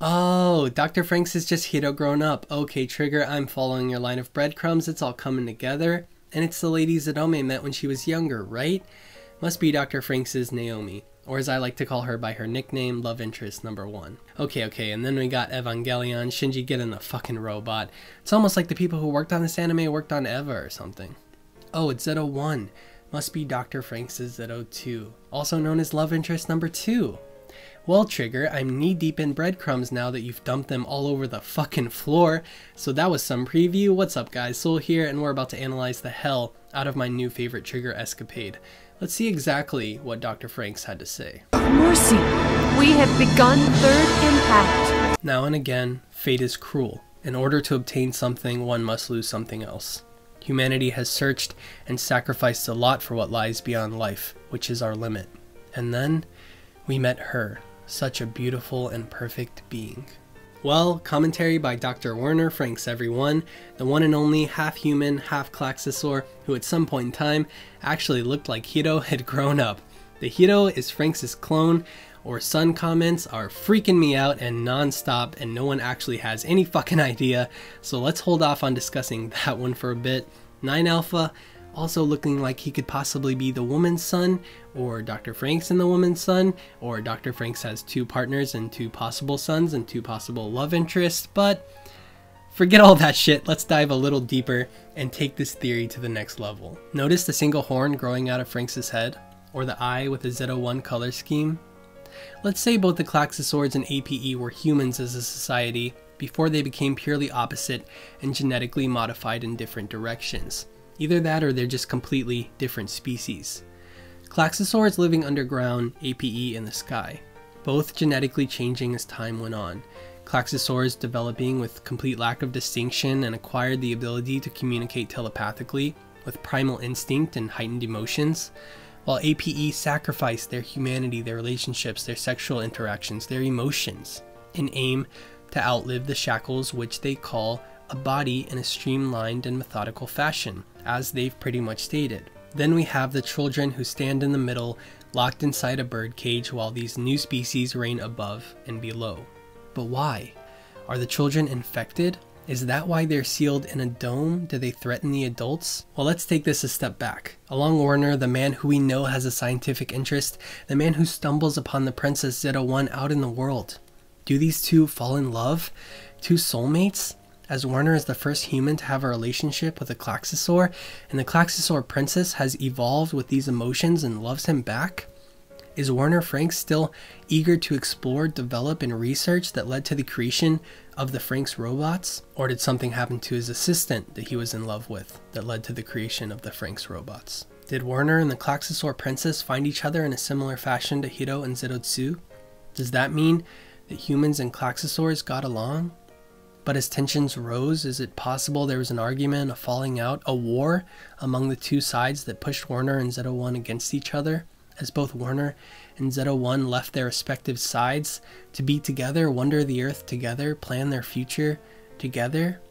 Oh, Dr. FranXX is just Hiro grown up. Okay, Trigger, I'm following your line of breadcrumbs. It's all coming together. And it's the lady Zedome met when she was younger, right? Must be Dr. FranXX's Naomi. Or as I like to call her by her nickname, love interest number 1. Okay, and then we got Evangelion, Shinji getting the fucking robot. It's almost like the people who worked on this anime worked on Eva or something. Oh, it's Zero One. Must be Dr. FranXX's Zero Two, also known as love interest number 2. Well, Trigger, I'm knee-deep in breadcrumbs now that you've dumped them all over the fucking floor. So that was some preview. What's up, guys? Soul here, and we're about to analyze the hell out of my new favorite Trigger escapade. Let's see exactly what Dr. FranXX had to say. Mercy, we have begun third impact. Now and again, fate is cruel. In order to obtain something, one must lose something else. Humanity has searched and sacrificed a lot for what lies beyond life, which is our limit. And then, we met her. Such a beautiful and perfect being. Well, commentary by Dr. Werner, FranXX everyone, the one and only half-human, half-klaxosaur, who at some point in time actually looked like Hiro had grown up. The Hiro is FranXX's clone, or son comments are freaking me out and non-stop, and no one actually has any fucking idea, so let's hold off on discussing that one for a bit. 9 Alpha, also looking like he could possibly be the woman's son, or Dr. FranXX and the woman's son, or Dr. FranXX has 2 partners and 2 possible sons and 2 possible love interests, but forget all that shit, let's dive a little deeper and take this theory to the next level. Notice the single horn growing out of FranXX's head, or the eye with the Zero One color scheme? Let's say both the klaxosaurs and APE were humans as a society before they became purely opposite and genetically modified in different directions. Either that or they're just completely different species. Klaxosaurs living underground, APE in the sky. Both genetically changing as time went on. Klaxosaurs developing with complete lack of distinction and acquired the ability to communicate telepathically with primal instinct and heightened emotions, while APE sacrificed their humanity, their relationships, their sexual interactions, their emotions, in aim to outlive the shackles which they call a body in a streamlined and methodical fashion, as they've pretty much stated. Then we have the children who stand in the middle, locked inside a birdcage while these new species reign above and below. But why? Are the children infected? Is that why they're sealed in a dome? Do they threaten the adults? Well, let's take this a step back. Along Werner, the man who we know has a scientific interest, the man who stumbles upon the Princess Zero One out in the world. Do these two fall in love? 2 soulmates? As Werner is the first human to have a relationship with a klaxosaur, and the klaxosaur princess has evolved with these emotions and loves him back? Is Werner FranXX still eager to explore, develop, and research that led to the creation of the FranXX robots? Or did something happen to his assistant that he was in love with that led to the creation of the FranXX robots? Did Werner and the klaxosaur princess find each other in a similar fashion to Hiro and Zero Two? Does that mean that humans and klaxosaurs got along? But as tensions rose, is it possible there was an argument, a falling out, a war among the 2 sides that pushed Werner and Zero One against each other, as both Werner and Zero One left their respective sides to be together, wander the earth together, plan their future together?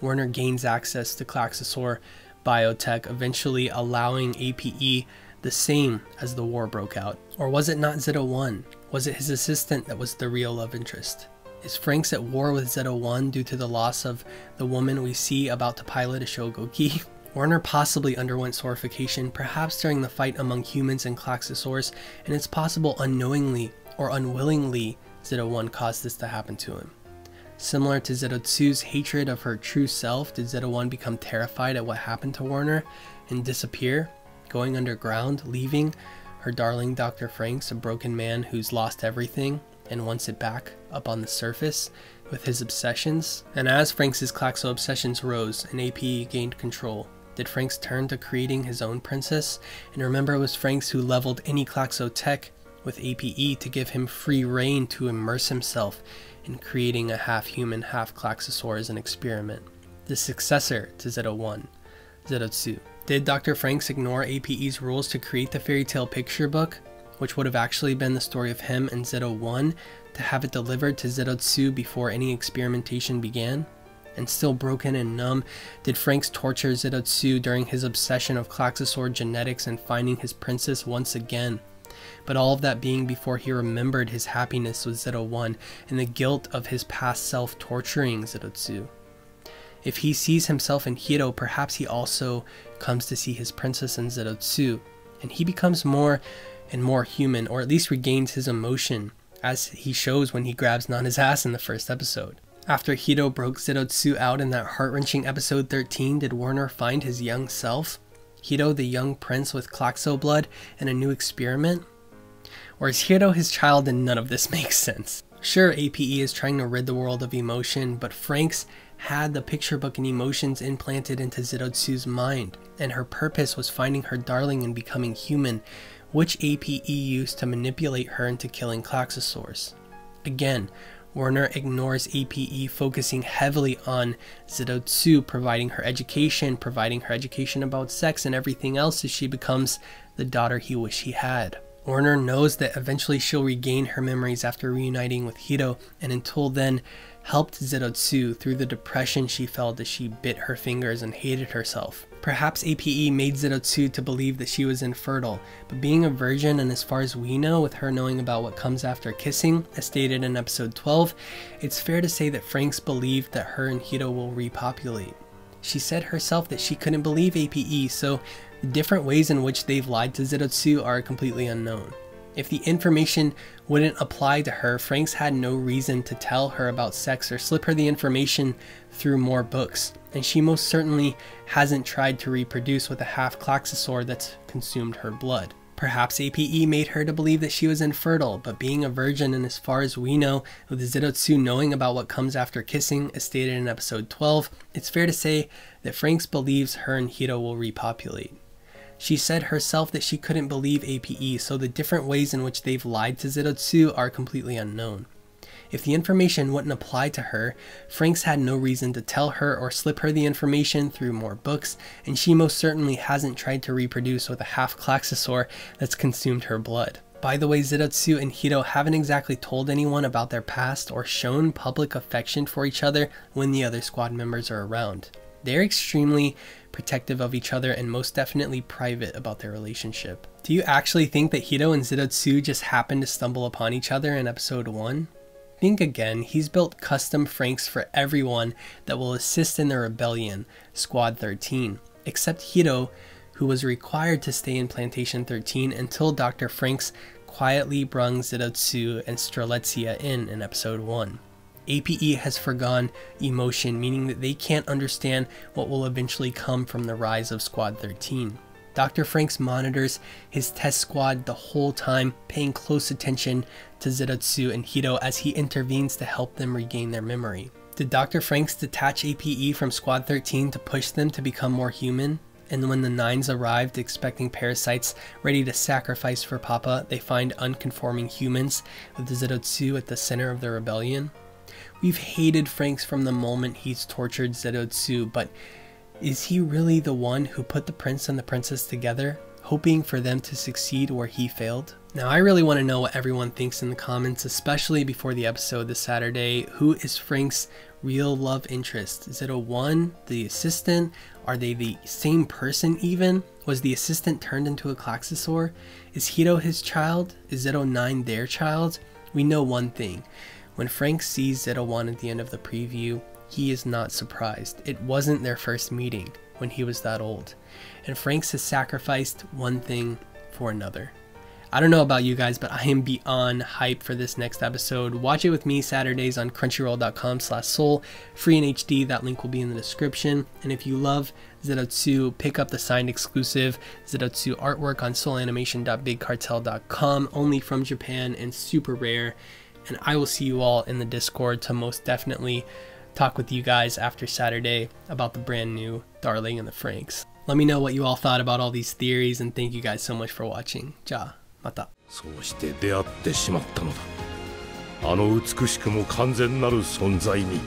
Werner gains access to klaxosaur biotech, eventually allowing APE the same as the war broke out. Or was it not Zero One? Was it his assistant that was the real love interest? Is FranXX at war with Zero One due to the loss of the woman we see about to pilot a Shogoki? Werner possibly underwent sorification, perhaps during the fight among humans and klaxosaurs, and it's possible unknowingly or unwillingly Zero One caused this to happen to him. Similar to Zero Two's hatred of her true self, did Zero One become terrified at what happened to Werner and disappear, going underground, leaving her darling Dr. FranXX, a broken man who's lost everything and wants it back up on the surface with his obsessions? And as FranXX's klaxo obsessions rose and APE gained control, did FranXX turn to creating his own princess? And remember, it was FranXX who leveled any klaxo tech with APE to give him free reign to immerse himself in creating a half-human, half-klaxosaur as an experiment. The successor to Zero One, Zero Two. Did Dr. FranXX ignore APE's rules to create the fairy tale picture book, which would have actually been the story of him and Zero One, to have it delivered to Zero Two before any experimentation began? And still broken and numb, did FranXX torture Zero Two during his obsession of klaxosaur genetics and finding his princess once again? but all of that being before he remembered his happiness with Zero One and the guilt of his past self torturing Zero Two. If he sees himself in Hiro, perhaps he also comes to see his princess in Zero Two, and he becomes more and more human, or at least regains his emotion, as he shows when he grabs Nana's ass in the first episode. After Hiro broke Zero Two out in that heart-wrenching episode 13, did Werner find his young self? Hiro the young prince with Klaxo blood and a new experiment? Or is Hiro his child and none of this makes sense? Sure, APE is trying to rid the world of emotion, but FranXX had the picture book and emotions implanted into Zero Two's mind, and her purpose was finding her darling and becoming human, which APE used to manipulate her into killing klaxosaurs. Again, Werner ignores APE, focusing heavily on Zero Two, providing her education about sex and everything else as she becomes the daughter he wished he had. Werner knows that eventually she'll regain her memories after reuniting with Hiro, and until then helped Zero Two through the depression she felt as she bit her fingers and hated herself. Perhaps APE made Zero Two to believe that she was infertile, but being a virgin, and as far as we know, with her knowing about what comes after kissing, as stated in episode 12, it's fair to say that FranXX believed that her and Hiro will repopulate. She said herself that she couldn't believe APE, so the different ways in which they've lied to Zero Two are completely unknown. If the information wouldn't apply to her, FranXX had no reason to tell her about sex or slip her the information through more books, and she most certainly hasn't tried to reproduce with a half klaxosaur that's consumed her blood. Perhaps APE made her to believe that she was infertile, but being a virgin, and as far as we know, with Zero Two knowing about what comes after kissing, as stated in episode 12, it's fair to say that FranXX believes her and Hiro will repopulate. She said herself that she couldn't believe APE, so the different ways in which they've lied to Zero Two are completely unknown. If the information wouldn't apply to her, FranXX had no reason to tell her or slip her the information through more books, and she most certainly hasn't tried to reproduce with a half klaxosaur that's consumed her blood. By the way, Zero Two and Hiro haven't exactly told anyone about their past or shown public affection for each other when the other squad members are around. They're extremely protective of each other and most definitely private about their relationship. Do you actually think that Hiro and Zero Two just happened to stumble upon each other in episode 1? Think again, he's built custom FranXX for everyone that will assist in the rebellion, Squad 13, except Hiro, who was required to stay in Plantation 13 until Dr. FranXX quietly brung Zero Two and Strelitzia in episode 1. APE has forgone emotion, meaning that they can't understand what will eventually come from the rise of Squad 13. Dr. FranXX monitors his test squad the whole time, paying close attention to Zero Two and Hiro as he intervenes to help them regain their memory. Did Dr. FranXX detach APE from Squad 13 to push them to become more human? And when the Nines arrived expecting parasites ready to sacrifice for Papa, they find unconforming humans with Zero Two at the center of the rebellion? We've hated FranXX from the moment he's tortured Zero Two, but is he really the one who put the prince and the princess together, hoping for them to succeed where he failed? Now, I really want to know what everyone thinks in the comments, especially before the episode this Saturday. Who is FranXX's real love interest? Zero One, the assistant? Are they the same person even? Was the assistant turned into a klaxosaur? Is Hiro his child? Is Zero Nine their child? We know one thing. When FranXX sees Zero One at the end of the preview, he is not surprised. It wasn't their first meeting when he was that old. And FranXX has sacrificed one thing for another. I don't know about you guys, but I am beyond hype for this next episode. Watch it with me Saturdays on crunchyroll.com/soul, free in HD. That link will be in the description. And if you love Zero Two, pick up the signed exclusive Zero Two artwork on soulanimation.bigcartel.com, only from Japan and super rare. And I will see you all in the Discord to most definitely talk with you guys after Saturday about the brand new Darling and the FranXX. Let me know what you all thought about all these theories, and thank you guys so much for watching. じゃあ、また。そうして出会ってしまったのだ。あの美しくも完全なる存在に。